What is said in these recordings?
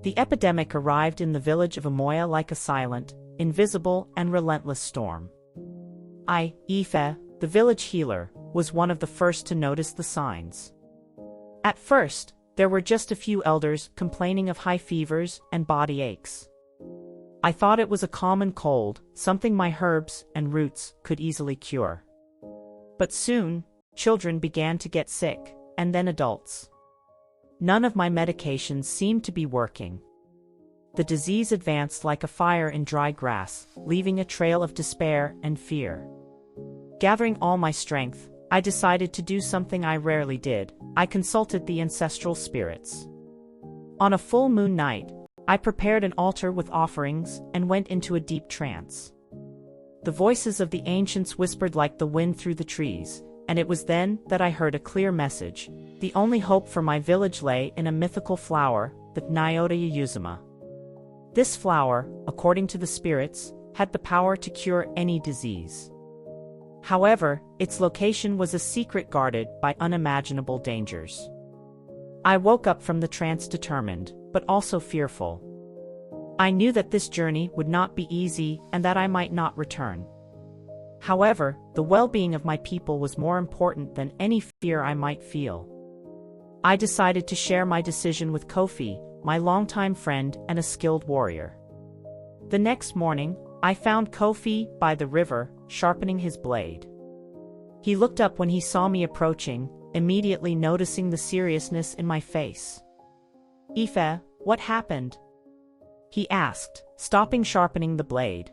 The epidemic arrived in the village of Amoya like a silent, invisible, and relentless storm. Ife, the village healer, was one of the first to notice the signs. At first, there were just a few elders complaining of high fevers and body aches. I thought it was a common cold, something my herbs and roots could easily cure. But soon, children began to get sick, and then adults. None of my medications seemed to be working. The disease advanced like a fire in dry grass, leaving a trail of despair and fear. Gathering all my strength, I decided to do something I rarely did. I consulted the ancestral spirits. On a full moon night, I prepared an altar with offerings and went into a deep trance. The voices of the ancients whispered like the wind through the trees, and it was then that I heard a clear message. The only hope for my village lay in a mythical flower, the Nyota Yuzuma. This flower, according to the spirits, had the power to cure any disease. However, its location was a secret guarded by unimaginable dangers. I woke up from the trance determined, but also fearful. I knew that this journey would not be easy and that I might not return. However, the well-being of my people was more important than any fear I might feel. I decided to share my decision with Kofi, my longtime friend and a skilled warrior. The next morning, I found Kofi by the river, sharpening his blade. He looked up when he saw me approaching, immediately noticing the seriousness in my face. "Ife, what happened?" he asked, stopping sharpening the blade.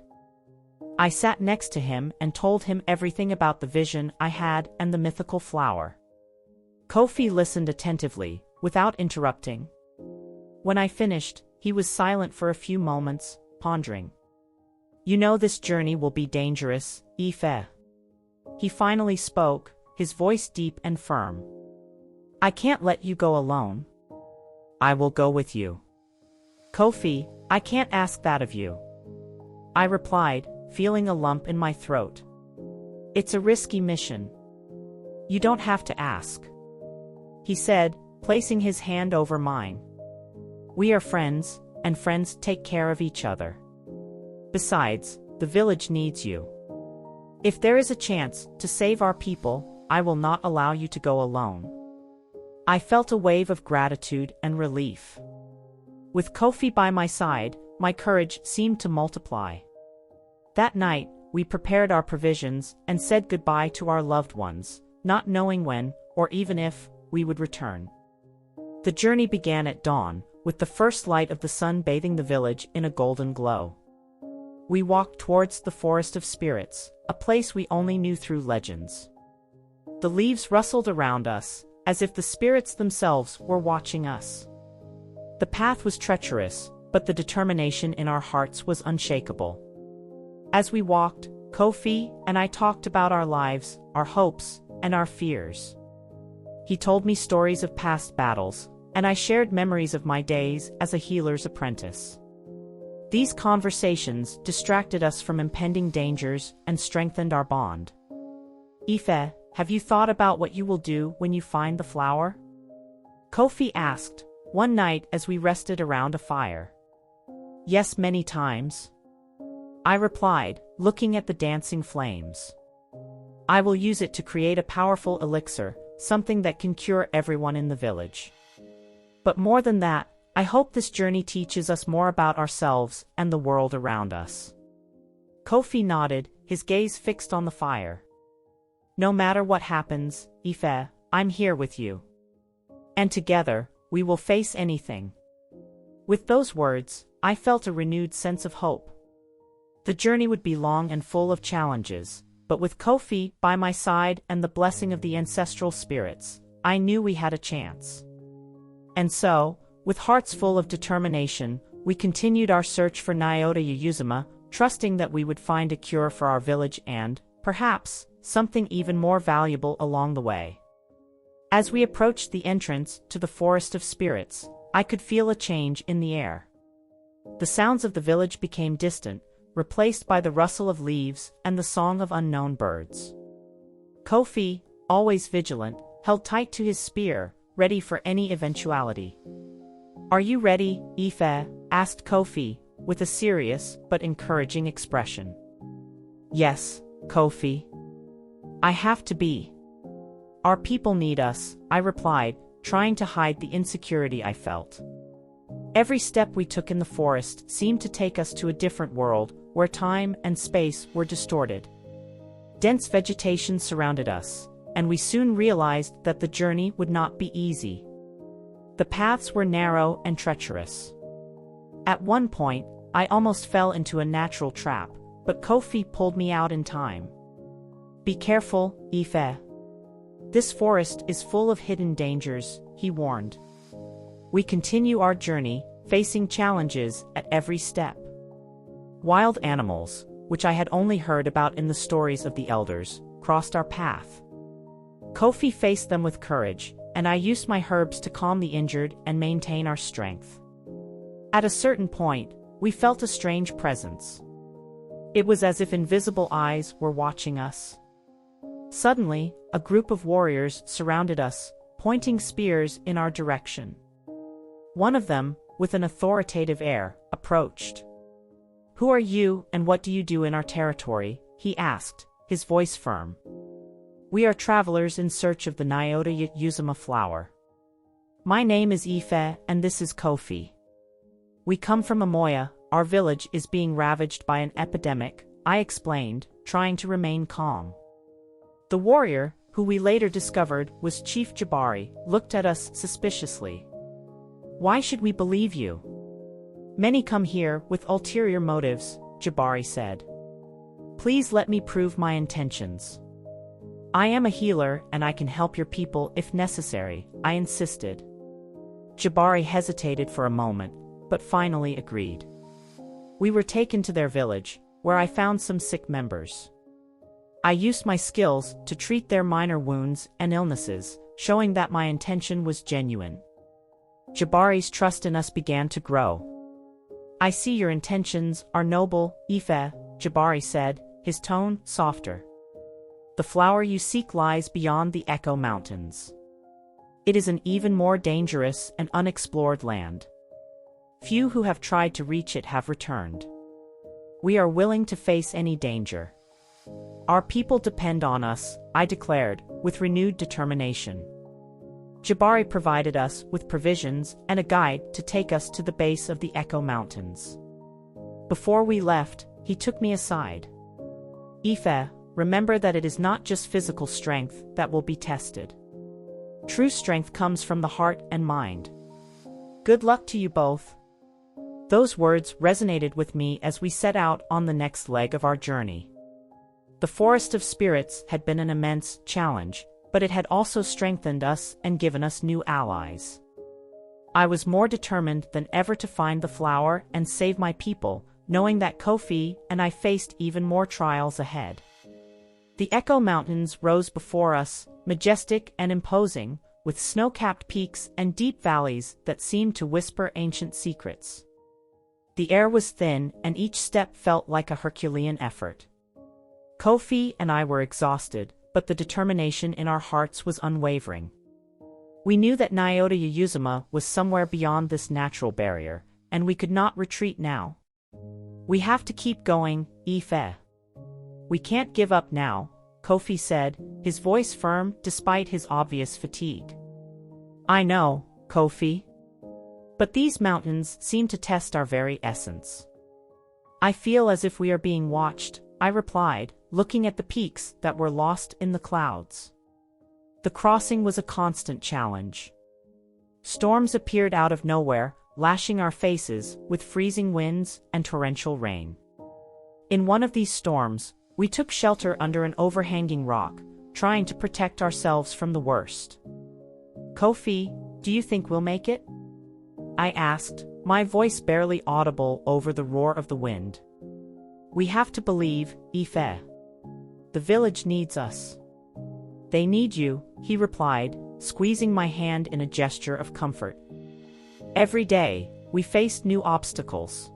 I sat next to him and told him everything about the vision I had and the mythical flower. Kofi listened attentively, without interrupting. When I finished, he was silent for a few moments, pondering. "You know this journey will be dangerous, Ife." He finally spoke, his voice deep and firm. "I can't let you go alone. I will go with you." "Kofi, I can't ask that of you," I replied, feeling a lump in my throat. "It's a risky mission. You don't have to ask," he said, placing his hand over mine. "We are friends, and friends take care of each other. Besides, the village needs you. If there is a chance to save our people, I will not allow you to go alone." I felt a wave of gratitude and relief. With Kofi by my side, my courage seemed to multiply. That night, we prepared our provisions and said goodbye to our loved ones, not knowing when, or even if, we would return. The journey began at dawn, with the first light of the sun bathing the village in a golden glow. We walked towards the Forest of Spirits, a place we only knew through legends. The leaves rustled around us, as if the spirits themselves were watching us. The path was treacherous, but the determination in our hearts was unshakable. As we walked, Kofi and I talked about our lives, our hopes, and our fears. He told me stories of past battles, and I shared memories of my days as a healer's apprentice. These conversations distracted us from impending dangers and strengthened our bond. "Ife, have you thought about what you will do when you find the flower?" Kofi asked, one night as we rested around a fire. "Yes, many times," I replied, looking at the dancing flames. "I will use it to create a powerful elixir, something that can cure everyone in the village. But more than that, I hope this journey teaches us more about ourselves and the world around us." Kofi nodded, his gaze fixed on the fire. "No matter what happens, Ife, I'm here with you. And together, we will face anything." With those words, I felt a renewed sense of hope. The journey would be long and full of challenges, but with Kofi by my side and the blessing of the ancestral spirits, I knew we had a chance. And so, with hearts full of determination, we continued our search for Nyota Yuzuma, trusting that we would find a cure for our village and, perhaps, something even more valuable along the way. As we approached the entrance to the Forest of Spirits, I could feel a change in the air. The sounds of the village became distant, replaced by the rustle of leaves and the song of unknown birds. Kofi, always vigilant, held tight to his spear, ready for any eventuality. "Are you ready, Ife?" asked Kofi, with a serious but encouraging expression. "Yes, Kofi. I have to be. Our people need us," I replied, trying to hide the insecurity I felt. Every step we took in the forest seemed to take us to a different world, where time and space were distorted. Dense vegetation surrounded us, and we soon realized that the journey would not be easy. The paths were narrow and treacherous. At one point, I almost fell into a natural trap, but Kofi pulled me out in time. "Be careful, Ife. This forest is full of hidden dangers," he warned. We continue our journey, facing challenges at every step. Wild animals, which I had only heard about in the stories of the elders, crossed our path. Kofi faced them with courage, and I used my herbs to calm the injured and maintain our strength. At a certain point, we felt a strange presence. It was as if invisible eyes were watching us. Suddenly, a group of warriors surrounded us, pointing spears in our direction. One of them, with an authoritative air, approached. "Who are you and what do you do in our territory?" he asked, his voice firm. "We are travelers in search of the Nyota Yuzuma flower. My name is Ife and this is Kofi. We come from Amoya, our village is being ravaged by an epidemic," I explained, trying to remain calm. The warrior, who we later discovered was Chief Jabari, looked at us suspiciously. "Why should we believe you? Many come here with ulterior motives," Jabari said. "Please let me prove my intentions. I am a healer and I can help your people if necessary," I insisted. Jabari hesitated for a moment, but finally agreed. We were taken to their village, where I found some sick members. I used my skills to treat their minor wounds and illnesses, showing that my intention was genuine. Jabari's trust in us began to grow. "I see your intentions are noble, Ife," Jabari said, his tone softer. "The flower you seek lies beyond the Echo Mountains. It is an even more dangerous and unexplored land. Few who have tried to reach it have returned. We are willing to face any danger. Our people depend on us," I declared, with renewed determination. Jabari provided us with provisions and a guide to take us to the base of the Echo Mountains. Before we left, he took me aside. "Ife, remember that it is not just physical strength that will be tested. True strength comes from the heart and mind. Good luck to you both." Those words resonated with me as we set out on the next leg of our journey. The Forest of Spirits had been an immense challenge, but it had also strengthened us and given us new allies. I was more determined than ever to find the flower and save my people, knowing that Kofi and I faced even more trials ahead. The Echo Mountains rose before us, majestic and imposing, with snow-capped peaks and deep valleys that seemed to whisper ancient secrets. The air was thin and each step felt like a Herculean effort. Kofi and I were exhausted, but the determination in our hearts was unwavering. We knew that Nyota Yuzuma was somewhere beyond this natural barrier, and we could not retreat now. "We have to keep going, Ife. We can't give up now," Kofi said, his voice firm despite his obvious fatigue. "I know, Kofi. But these mountains seem to test our very essence." "I feel as if we are being watched," I replied, looking at the peaks that were lost in the clouds. The crossing was a constant challenge. Storms appeared out of nowhere, lashing our faces with freezing winds and torrential rain. In one of these storms, we took shelter under an overhanging rock, trying to protect ourselves from the worst. "Kofi, do you think we'll make it?" I asked, my voice barely audible over the roar of the wind. "We have to believe, Ife. The village needs us." "They need you," he replied, squeezing my hand in a gesture of comfort. Every day, we faced new obstacles.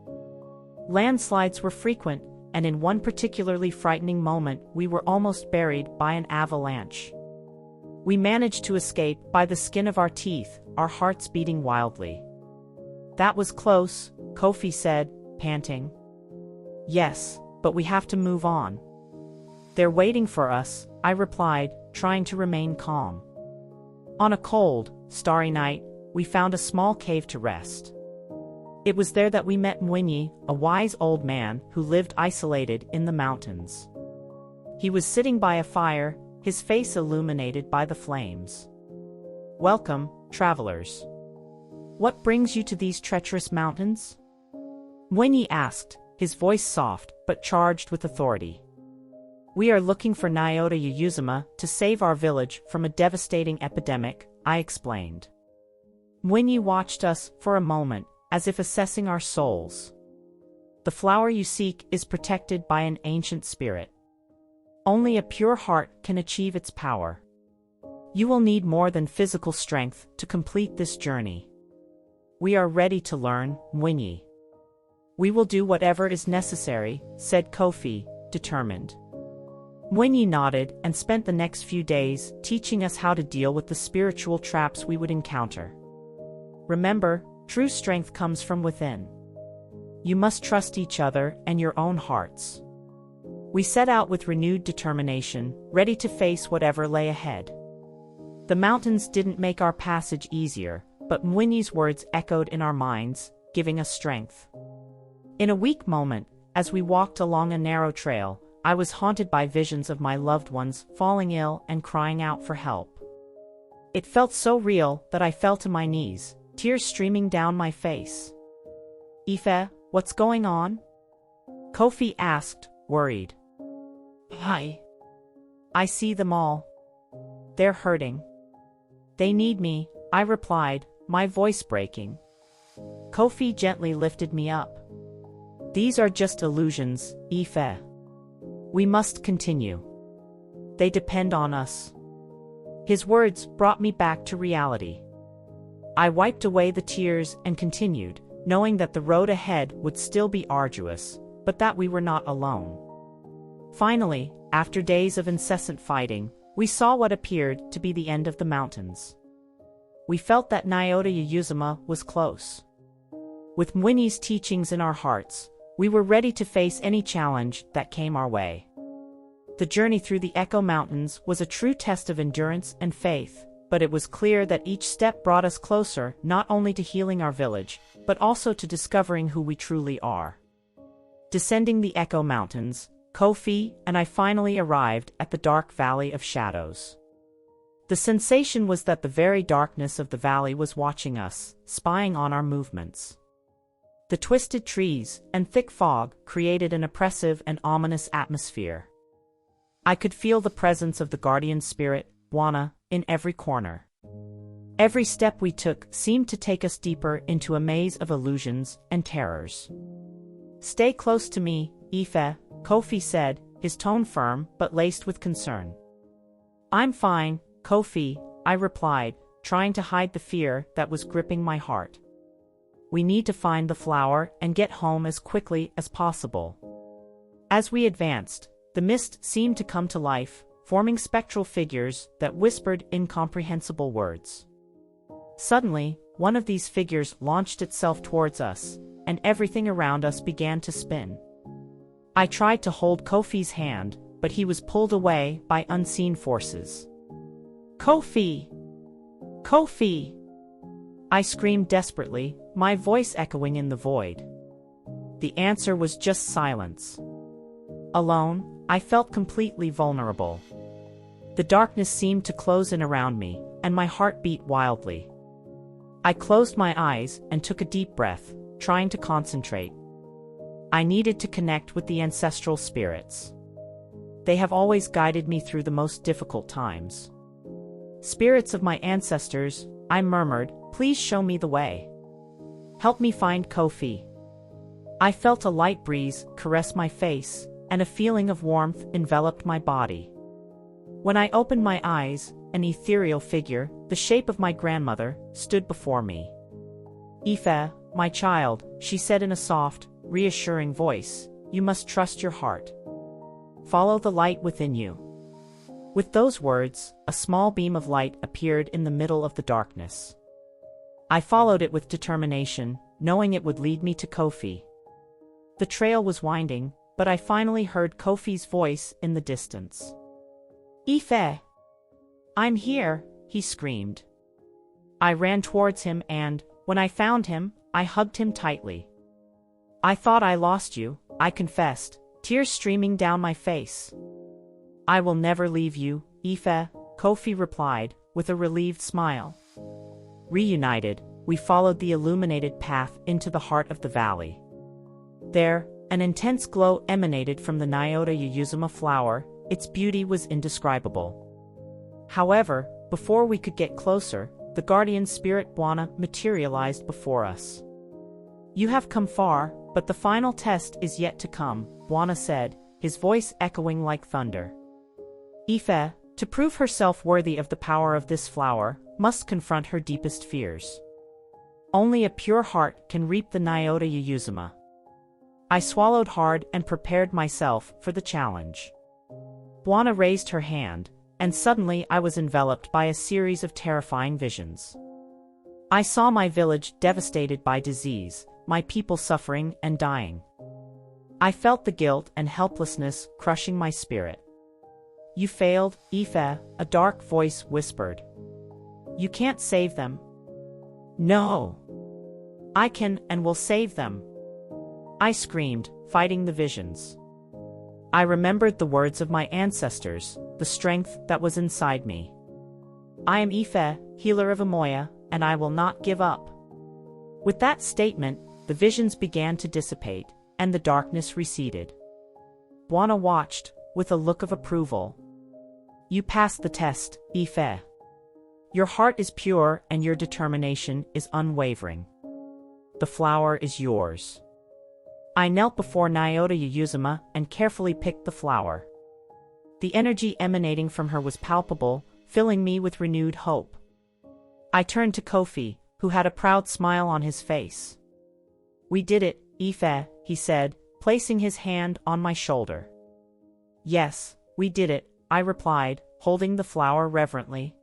Landslides were frequent, and in one particularly frightening moment we were almost buried by an avalanche. We managed to escape by the skin of our teeth, our hearts beating wildly. That was close, Kofi said, panting. Yes, but we have to move on. They're waiting for us, I replied, trying to remain calm. On a cold, starry night, we found a small cave to rest. It was there that we met Mwinyi, a wise old man who lived isolated in the mountains. He was sitting by a fire, his face illuminated by the flames. Welcome, travelers. What brings you to these treacherous mountains? Mwinyi asked, his voice soft but charged with authority. We are looking for Nyota Yuyuzuma to save our village from a devastating epidemic, I explained. Mwinyi watched us for a moment, as if assessing our souls. The flower you seek is protected by an ancient spirit. Only a pure heart can achieve its power. You will need more than physical strength to complete this journey. We are ready to learn, Mwinyi. We will do whatever is necessary, said Kofi, determined. Mwinyi nodded and spent the next few days teaching us how to deal with the spiritual traps we would encounter. Remember, true strength comes from within. You must trust each other and your own hearts. We set out with renewed determination, ready to face whatever lay ahead. The mountains didn't make our passage easier, but Mwinyi's words echoed in our minds, giving us strength. In a weak moment, as we walked along a narrow trail, I was haunted by visions of my loved ones falling ill and crying out for help. It felt so real that I fell to my knees, tears streaming down my face. Ife, what's going on? Kofi asked, worried. I see them all. They're hurting. They need me, I replied, my voice breaking. Kofi gently lifted me up. These are just illusions, Ife. We must continue. They depend on us. His words brought me back to reality. I wiped away the tears and continued, knowing that the road ahead would still be arduous, but that we were not alone. Finally, after days of incessant fighting, we saw what appeared to be the end of the mountains. We felt that Nyota Yuyuzuma was close. With Mwinyi's teachings in our hearts, we were ready to face any challenge that came our way. The journey through the Echo Mountains was a true test of endurance and faith, but it was clear that each step brought us closer not only to healing our village, but also to discovering who we truly are. Descending the Echo Mountains, Kofi and I finally arrived at the dark Valley of Shadows. The sensation was that the very darkness of the valley was watching us, spying on our movements. The twisted trees and thick fog created an oppressive and ominous atmosphere. I could feel the presence of the guardian spirit, Wana, in every corner. Every step we took seemed to take us deeper into a maze of illusions and terrors. Stay close to me, Ife, Kofi said, his tone firm but laced with concern. I'm fine, Kofi, I replied, trying to hide the fear that was gripping my heart. We need to find the flower and get home as quickly as possible. As we advanced, the mist seemed to come to life, forming spectral figures that whispered incomprehensible words. Suddenly, one of these figures launched itself towards us, and everything around us began to spin. I tried to hold Kofi's hand, but he was pulled away by unseen forces. Kofi! Kofi! I screamed desperately, my voice echoing in the void. The answer was just silence. Alone, I felt completely vulnerable. The darkness seemed to close in around me, and my heart beat wildly. I closed my eyes and took a deep breath, trying to concentrate. I needed to connect with the ancestral spirits. They have always guided me through the most difficult times. Spirits of my ancestors, I murmured, please show me the way. Help me find Kofi. I felt a light breeze caress my face, and a feeling of warmth enveloped my body. When I opened my eyes, an ethereal figure, the shape of my grandmother, stood before me. Ife, my child, she said in a soft, reassuring voice, you must trust your heart. Follow the light within you. With those words, a small beam of light appeared in the middle of the darkness. I followed it with determination, knowing it would lead me to Kofi. The trail was winding, but I finally heard Kofi's voice in the distance. "Ife! I'm here," he screamed. I ran towards him and, when I found him, I hugged him tightly. "I thought I lost you," I confessed, tears streaming down my face. "I will never leave you, Ife," Kofi replied, with a relieved smile. Reunited, we followed the illuminated path into the heart of the valley. There, an intense glow emanated from the Nyota Yuyuzuma flower. Its beauty was indescribable. However, before we could get closer, the guardian spirit Bwana materialized before us. "You have come far, but the final test is yet to come," Bwana said, his voice echoing like thunder. "Ife, to prove herself worthy of the power of this flower, must confront her deepest fears. Only a pure heart can reap the Nyota Yuyuzuma." I swallowed hard and prepared myself for the challenge. Bwana raised her hand, and suddenly I was enveloped by a series of terrifying visions. I saw my village devastated by disease, my people suffering and dying. I felt the guilt and helplessness crushing my spirit. "You failed, Ife," a dark voice whispered. "You can't save them." "No. I can and will save them," I screamed, fighting the visions. I remembered the words of my ancestors, the strength that was inside me. "I am Ife, healer of Amoya, and I will not give up." With that statement, the visions began to dissipate, and the darkness receded. Bwana watched, with a look of approval. "You passed the test, Ife. Your heart is pure and your determination is unwavering. The flower is yours." I knelt before Nyota Yuyuzuma and carefully picked the flower. The energy emanating from her was palpable, filling me with renewed hope. I turned to Kofi, who had a proud smile on his face. "We did it, Ife," he said, placing his hand on my shoulder. "Yes, we did it," I replied, holding the flower reverently.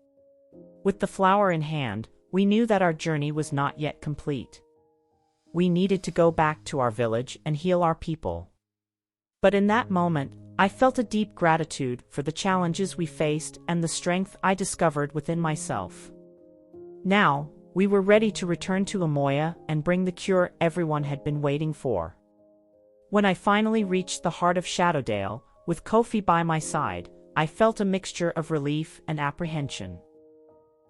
With the flower in hand, we knew that our journey was not yet complete. We needed to go back to our village and heal our people. But in that moment, I felt a deep gratitude for the challenges we faced and the strength I discovered within myself. Now, we were ready to return to Amoya and bring the cure everyone had been waiting for. When I finally reached the heart of Shadowdale, with Kofi by my side, I felt a mixture of relief and apprehension.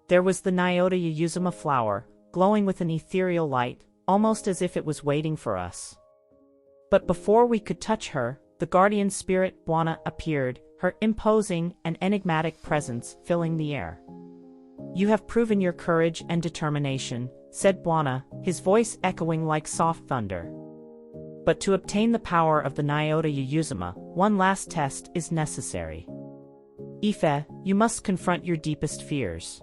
There was the Nyota Yuyuzuma flower, glowing with an ethereal light, almost as if it was waiting for us. But before we could touch her, the guardian spirit Bwana appeared, her imposing and enigmatic presence filling the air. "You have proven your courage and determination," said Bwana, his voice echoing like soft thunder. "But to obtain the power of the Nyota Yuyuzuma, one last test is necessary. Ife, you must confront your deepest fears."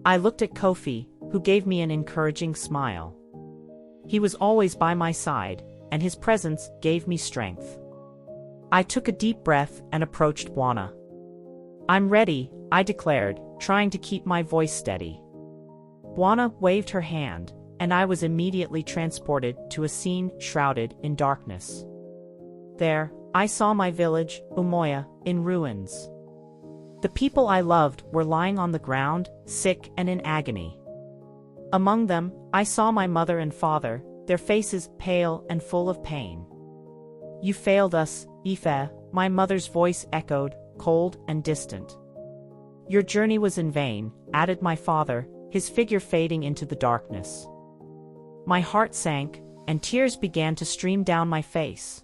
I looked at Kofi, who gave me an encouraging smile. He was always by my side, and his presence gave me strength. I took a deep breath and approached Bwana. "I'm ready," I declared, trying to keep my voice steady. Bwana waved her hand, and I was immediately transported to a scene shrouded in darkness. There, I saw my village, Umoya, in ruins. The people I loved were lying on the ground, sick and in agony. Among them, I saw my mother and father, their faces pale and full of pain. "You failed us, Ife," my mother's voice echoed, cold and distant. "Your journey was in vain," added my father, his figure fading into the darkness. My heart sank, and tears began to stream down my face.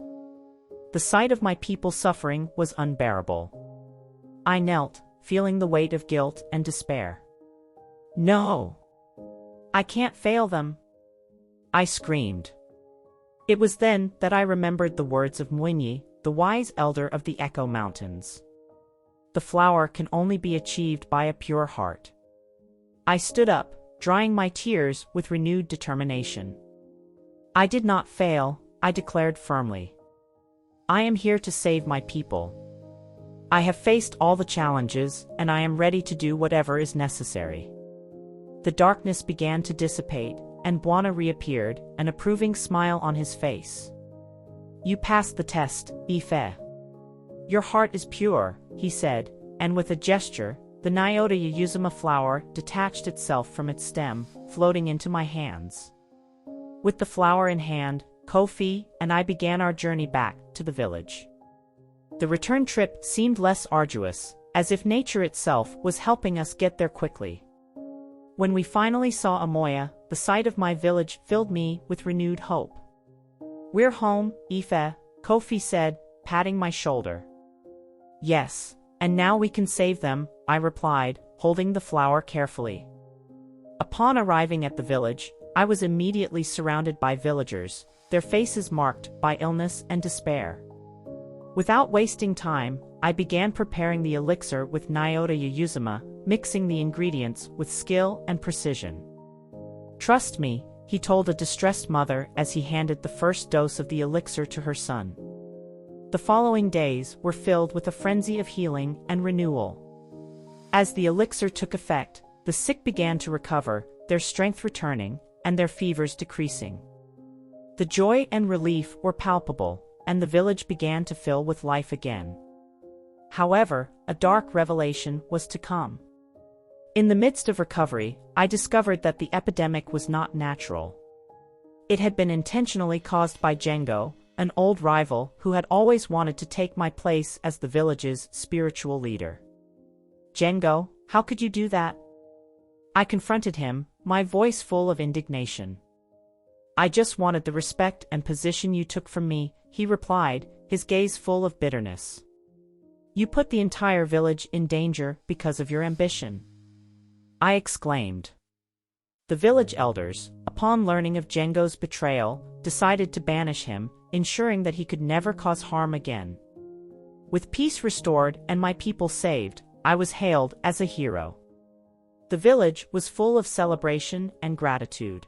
The sight of my people suffering was unbearable. I knelt, feeling the weight of guilt and despair. "No! I can't fail them!" I screamed. It was then that I remembered the words of Mwinyi, the wise elder of the Echo Mountains. The flower can only be achieved by a pure heart. I stood up, drying my tears with renewed determination. "I did not fail," I declared firmly. "I am here to save my people. I have faced all the challenges, and I am ready to do whatever is necessary." The darkness began to dissipate, and Bwana reappeared, an approving smile on his face. "You passed the test, Ife. Your heart is pure," he said, and with a gesture, the Nyota Yuyuzuma flower detached itself from its stem, floating into my hands. With the flower in hand, Kofi and I began our journey back to the village. The return trip seemed less arduous, as if nature itself was helping us get there quickly. When we finally saw Amoya, the sight of my village filled me with renewed hope. "We're home, Ife," Kofi said, patting my shoulder. "Yes, and now we can save them," I replied, holding the flower carefully. Upon arriving at the village, I was immediately surrounded by villagers, their faces marked by illness and despair. Without wasting time, I began preparing the elixir with Nyota Yuyuzuma, mixing the ingredients with skill and precision. "Trust me," he told a distressed mother as he handed the first dose of the elixir to her son. The following days were filled with a frenzy of healing and renewal. As the elixir took effect, the sick began to recover, their strength returning, and their fevers decreasing. The joy and relief were palpable, and the village began to fill with life again. However, a dark revelation was to come. In the midst of recovery, I discovered that the epidemic was not natural. It had been intentionally caused by Django, an old rival who had always wanted to take my place as the village's spiritual leader. "Django, how could you do that?" I confronted him, my voice full of indignation. "I just wanted the respect and position you took from me," he replied, his gaze full of bitterness. "You put the entire village in danger because of your ambition," I exclaimed. The village elders, upon learning of Django's betrayal, decided to banish him, ensuring that he could never cause harm again. With peace restored and my people saved, I was hailed as a hero. The village was full of celebration and gratitude.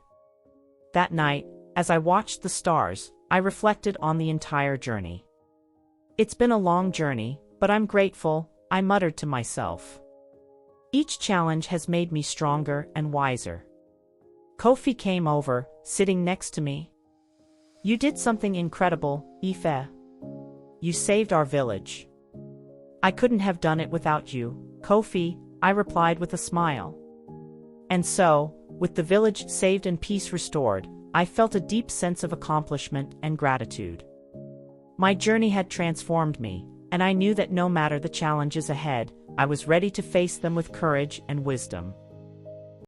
That night, as I watched the stars, I reflected on the entire journey. "It's been a long journey, but I'm grateful," I muttered to myself. "Each challenge has made me stronger and wiser." Kofi came over, sitting next to me. "You did something incredible, Ife. You saved our village." "I couldn't have done it without you, Kofi," I replied with a smile. And so, with the village saved and peace restored, I felt a deep sense of accomplishment and gratitude. My journey had transformed me, and I knew that no matter the challenges ahead, I was ready to face them with courage and wisdom.